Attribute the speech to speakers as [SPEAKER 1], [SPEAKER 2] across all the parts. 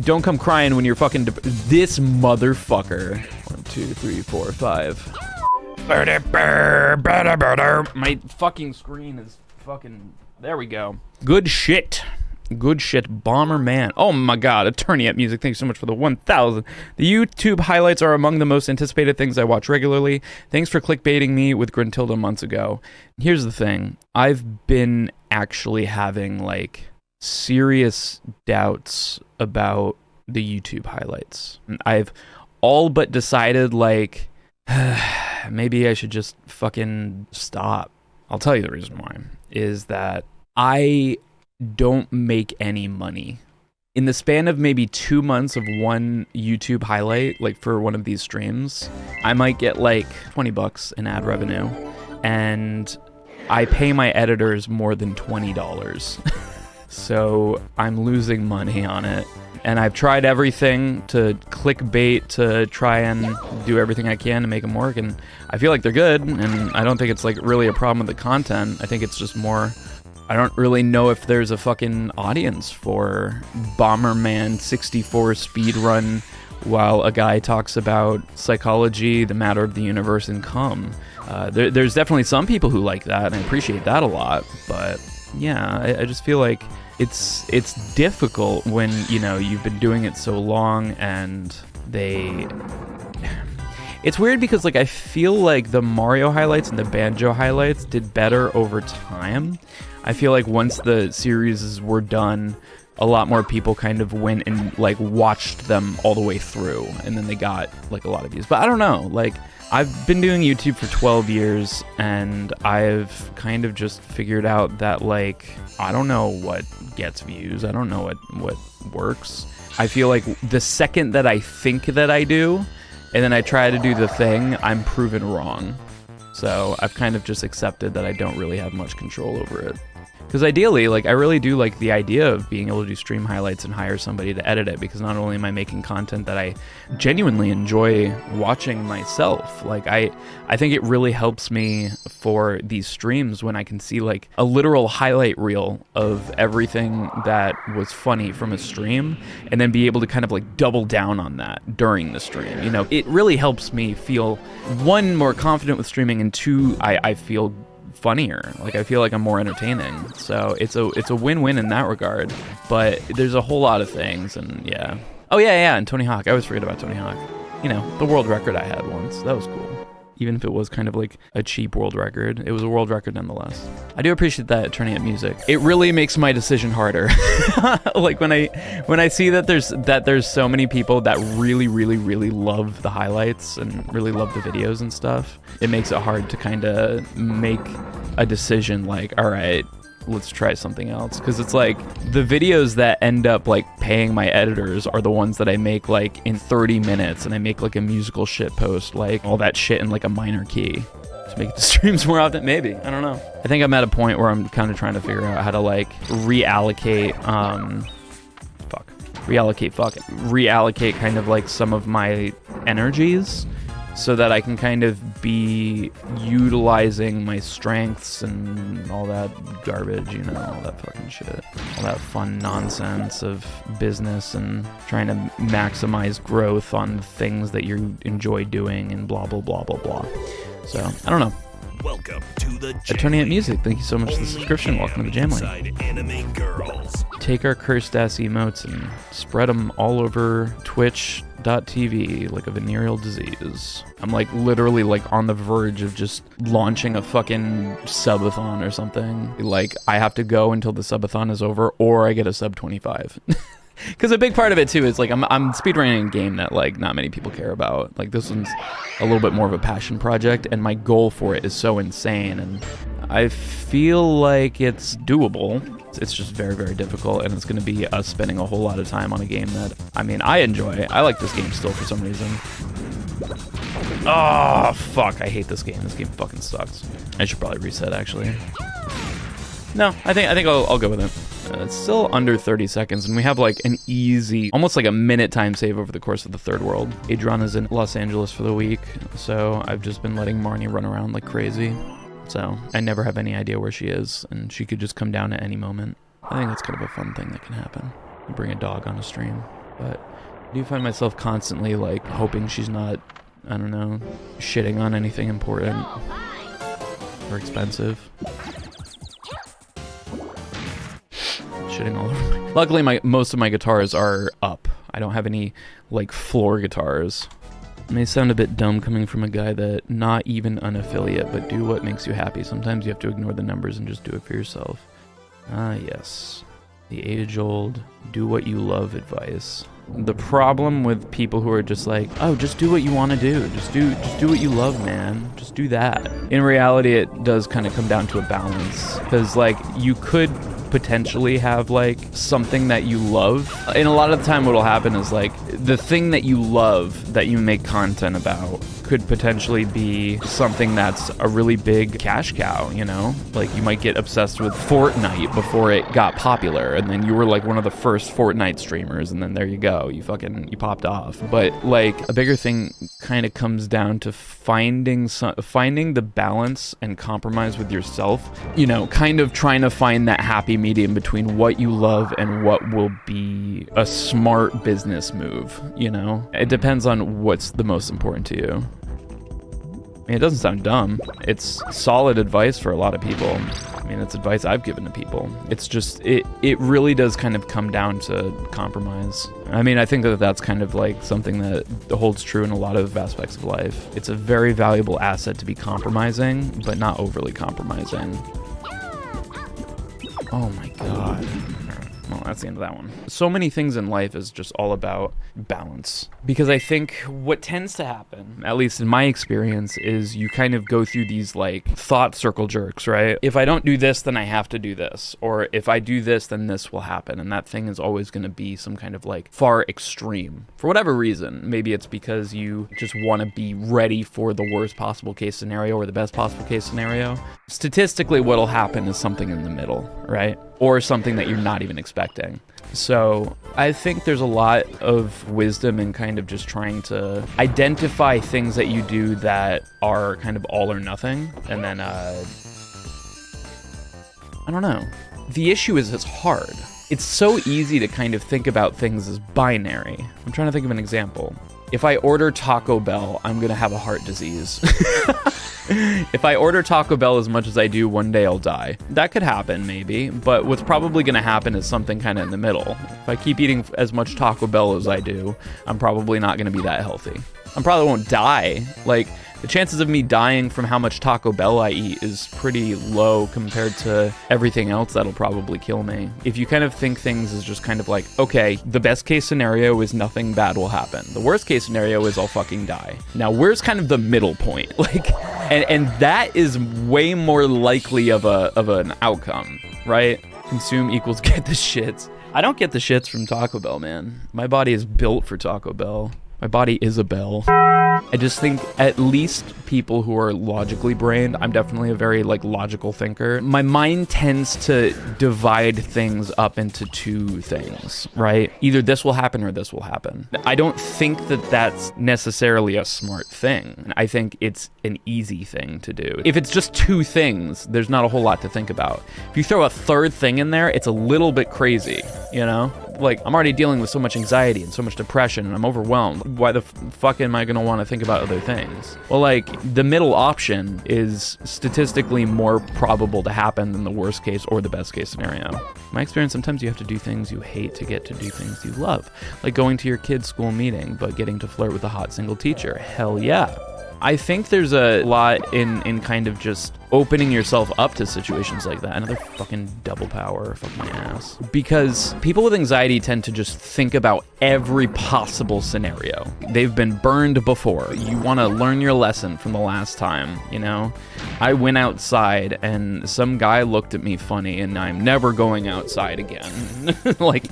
[SPEAKER 1] don't come crying when you're fucking this motherfucker. 1, 2, 3, 4, 5. My fucking screen is fucking... There we go. Good shit. Good shit. Bomberman. Oh my god. Attorney at Music. Thanks so much for the 1,000. The YouTube highlights are among the most anticipated things I watch regularly. Thanks for clickbaiting me with Gruntilda months ago. Here's the thing. I've been actually having, like, serious doubts about the YouTube highlights. I've all but decided, like... maybe I should just fucking stop. I'll tell you the reason why. Is that I don't make any money. In the span of maybe 2 months of one YouTube highlight, like for one of these streams, I might get like $20 in ad revenue. And I pay my editors more than $20. So I'm losing money on it. And I've tried everything to clickbait to try and do everything I can to make them work, and I feel like they're good, and I don't think it's like really a problem with the content. I think it's just more, I don't really know if there's a fucking audience for Bomberman 64 speedrun while a guy talks about psychology, the matter of the universe, and cum. There's definitely some people who like that, and I appreciate that a lot, but yeah, I just feel like it's difficult when, you know, you've been doing it so long and it's weird because, like, I feel like the Mario highlights and the Banjo highlights did better over time. I feel like once the series were done, a lot more people kind of went and, like, watched them all the way through, and then they got, like, a lot of views. But I don't know, like, I've been doing YouTube for 12 years, and I've kind of just figured out that, like, I don't know what gets views. I don't know what works. I feel like the second that I think that I do, and then I try to do the thing, I'm proven wrong. So I've kind of just accepted that I don't really have much control over it. Because ideally, like, I really do like the idea of being able to do stream highlights and hire somebody to edit it, because not only am I making content that I genuinely enjoy watching myself, like, I think it really helps me for these streams when I can see, like, a literal highlight reel of everything that was funny from a stream, and then be able to kind of, like, double down on that during the stream. You know, it really helps me feel, one, more confident with streaming, and two, I feel funnier. Like, I feel like I'm more entertaining. So it's a win-win in that regard. But there's a whole lot of things, and yeah. Oh yeah, and Tony Hawk. I always forget about Tony Hawk. You know, the world record I had once. That was cool. Even if it was kind of like a cheap world record, it was a world record nonetheless. I do appreciate that, Attorney at Music. It really makes my decision harder. Like when I see that there's so many people that really love the highlights and really love the videos and stuff, it makes it hard to kind of make a decision like, all right, let's try something else. Because it's like the videos that end up like paying my editors are the ones that I make like in 30 minutes, and I make like a musical shit post, like all that shit in like a minor key to make the streams more often. Maybe, I don't know. I think I'm at a point where I'm kind of trying to figure out how to like reallocate kind of like some of my energies, so that I can kind of be utilizing my strengths and all that garbage, you know, all that fucking shit. All that fun nonsense of business and trying to maximize growth on things that you enjoy doing and blah, blah, blah, blah, blah. So, I don't know.
[SPEAKER 2] Welcome to the
[SPEAKER 1] Attorney at Music, thank you so much for the subscription. Welcome to the Jam Lane. Take our cursed ass emotes and spread them all over twitch.tv like a venereal disease. I'm like literally like on the verge of just launching a fucking subathon or something. Like, I have to go until the subathon is over, or I get a sub 25. Because a big part of it too is like I'm speedrunning a game that like not many people care about. Like, this one's a little bit more of a passion project, and my goal for it is so insane, and I feel like it's doable. It's just very difficult, and it's going to be us spending a whole lot of time on a game that, I mean, I enjoy. I like this game still for some reason. Oh fuck, I hate this game. This game fucking sucks. I should probably reset actually. No, I think I'll go with it. It's still under 30 seconds, and we have like an easy, almost like a minute time save over the course of the third world. Adriana's in Los Angeles for the week, so I've just been letting Marnie run around like crazy. So I never have any idea where she is, and she could just come down at any moment. I think that's kind of a fun thing that can happen. You bring a dog on a stream. But I do find myself constantly, like, hoping she's not, I don't know, shitting on anything important or expensive. Shitting all over my... Luckily, most of my guitars are up. I don't have any, like, floor guitars. It may sound a bit dumb coming from a guy that not even an affiliate, but do what makes you happy. Sometimes you have to ignore the numbers and just do it for yourself. Ah, yes. The age-old do what you love advice. The problem with people who are just like, oh, just do what you want to do. Just do what you love, man. Just do that. In reality, it does kind of come down to a balance. Because, like, you could potentially have, like, something that you love. And a lot of the time what'll happen is, like, the thing that you love that you make content about could potentially be something that's a really big cash cow, you know? Like, you might get obsessed with Fortnite before it got popular, and then you were like one of the first Fortnite streamers, and then there you go, you popped off. But, like, a bigger thing kind of comes down to finding the balance and compromise with yourself, you know, kind of trying to find that happy medium between what you love and what will be a smart business move, you know? It depends on what's the most important to you. I mean, it doesn't sound dumb. It's solid advice for a lot of people. I mean, it's advice I've given to people. It's just, it really does kind of come down to compromise. I mean, I think that that's kind of like something that holds true in a lot of aspects of life. It's a very valuable asset to be compromising, but not overly compromising. Oh my God. Well, that's the end of that one. So many things in life is just all about balance. Because I think what tends to happen, at least in my experience, is you kind of go through these, like, thought circle jerks, right? If I don't do this, then I have to do this. Or if I do this, then this will happen. And that thing is always going to be some kind of, like, far extreme. For whatever reason. Maybe it's because you just want to be ready for the worst possible case scenario or the best possible case scenario. Statistically, what'll happen is something in the middle, right? Or something that you're not even expecting. So I think there's a lot of wisdom in kind of just trying to identify things that you do that are kind of all or nothing. And then, I don't know. The issue is it's hard. It's so easy to kind of think about things as binary. I'm trying to think of an example. If I order Taco Bell, I'm gonna have a heart disease. If I order Taco Bell as much as I do, one day I'll die. That could happen, maybe, but what's probably gonna happen is something kind of in the middle. If I keep eating as much Taco Bell as I do, I'm probably not gonna be that healthy. I probably won't die. Like, the chances of me dying from how much Taco Bell I eat is pretty low compared to everything else that'll probably kill me. If you kind of think things as just kind of like, okay, the best case scenario is nothing bad will happen. The worst case scenario is I'll fucking die. Now, where's kind of the middle point? Like, and that is way more likely of an outcome, right? Consume equals get the shits. I don't get the shits from Taco Bell, man. My body is built for Taco Bell. My body is a bell. I just think at least people who are logically brained, I'm definitely a very, like, logical thinker. My mind tends to divide things up into two things, right? Either this will happen or this will happen. I don't think that that's necessarily a smart thing. I think it's an easy thing to do. If it's just two things, there's not a whole lot to think about. If you throw a third thing in there, it's a little bit crazy, you know? Like, I'm already dealing with so much anxiety and so much depression and I'm overwhelmed. Why the fuck am I gonna want to think about other things? Well, like, the middle option is statistically more probable to happen than the worst case or the best case scenario. In my experience, sometimes you have to do things you hate to get to do things you love. Like going to your kid's school meeting, but getting to flirt with a hot single teacher. Hell yeah. I think there's a lot in kind of just opening yourself up to situations like that. Another fucking double power, fucking ass. Because people with anxiety tend to just think about every possible scenario. They've been burned before. You want to learn your lesson from the last time, you know? I went outside and some guy looked at me funny and I'm never going outside again. Like,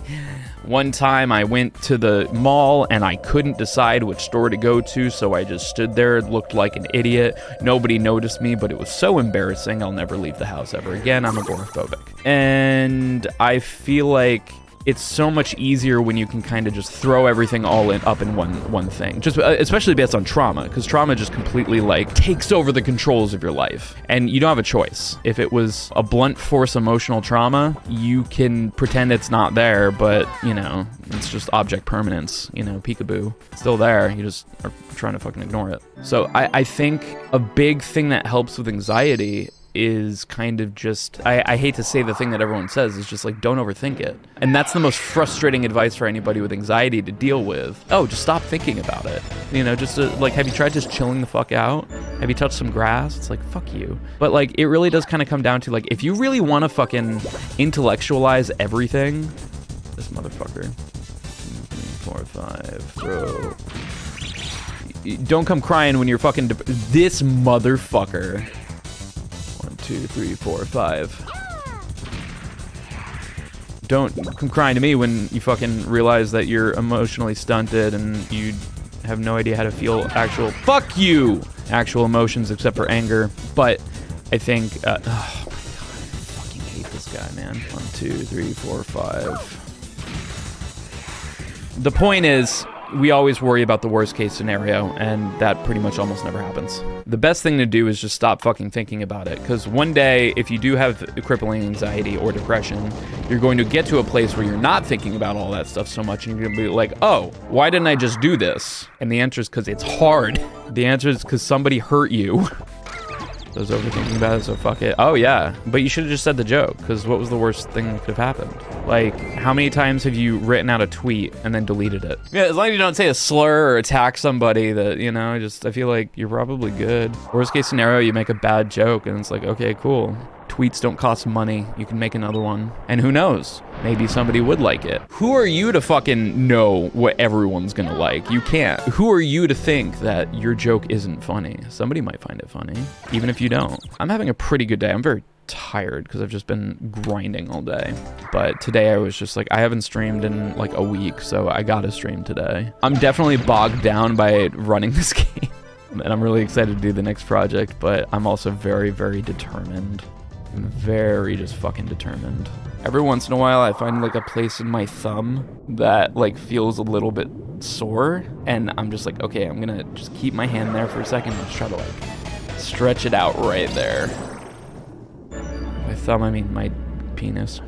[SPEAKER 1] one time I went to the mall and I couldn't decide which store to go to, so I just stood there, looked like an idiot. Nobody noticed me, but it was so embarrassing, I'll never leave the house ever again. I'm agoraphobic. And I feel like it's so much easier when you can kind of just throw everything all up in one thing. Just especially based on trauma, because trauma just completely like takes over the controls of your life, and you don't have a choice. If it was a blunt force emotional trauma, you can pretend it's not there, but you know, it's just object permanence, you know, peekaboo. It's still there, you just are trying to fucking ignore it. So I think a big thing that helps with anxiety is kind of just, I hate to say the thing that everyone says, is just like, don't overthink it. And that's the most frustrating advice for anybody with anxiety to deal with. Oh, just stop thinking about it. You know, just like, have you tried just chilling the fuck out? Have you touched some grass? It's like, fuck you. But like, it really does kind of come down to like, if you really want to fucking intellectualize everything, this motherfucker, 2, 3, 4, 5, bro. Don't come crying when you're fucking, this motherfucker. 1, 2, 3, 4, 5. Don't come crying to me when you fucking realize that you're emotionally stunted and you have no idea how to feel actual, fuck you, actual emotions except for anger. But I think, oh my god, I fucking hate this guy, man. 1, 2, 3, 4, 5. The point is, we always worry about the worst case scenario, and that pretty much almost never happens. The best thing to do is just stop fucking thinking about it, because one day, if you do have crippling anxiety or depression, you're going to get to a place where you're not thinking about all that stuff so much, and you're gonna be like, oh, why didn't I just do this? And the answer is because it's hard. The answer is because somebody hurt you. I was overthinking about it, so fuck it. Oh yeah, but you should have just said the joke, because what was the worst thing that could have happened? Like, how many times have you written out a tweet and then deleted it? Yeah, as long as you don't say a slur or attack somebody that, you know, I feel like you're probably good. Worst case scenario, you make a bad joke and it's like, okay, cool. Tweets don't cost money. You can make another one. And who knows? Maybe somebody would like it. Who are you to fucking know what everyone's gonna like? You can't. Who are you to think that your joke isn't funny? Somebody might find it funny, even if you don't. I'm having a pretty good day. I'm very tired because I've just been grinding all day. But today I was just like, I haven't streamed in like a week, so I gotta stream today. I'm definitely bogged down by running this game. And I'm really excited to do the next project, but I'm also very, very determined. Very just fucking determined. Every once in a while I find like a place in my thumb that like feels a little bit sore, and I'm just like, okay, I'm gonna just keep my hand there for a second and just try to like stretch it out right there. By thumb I mean my penis.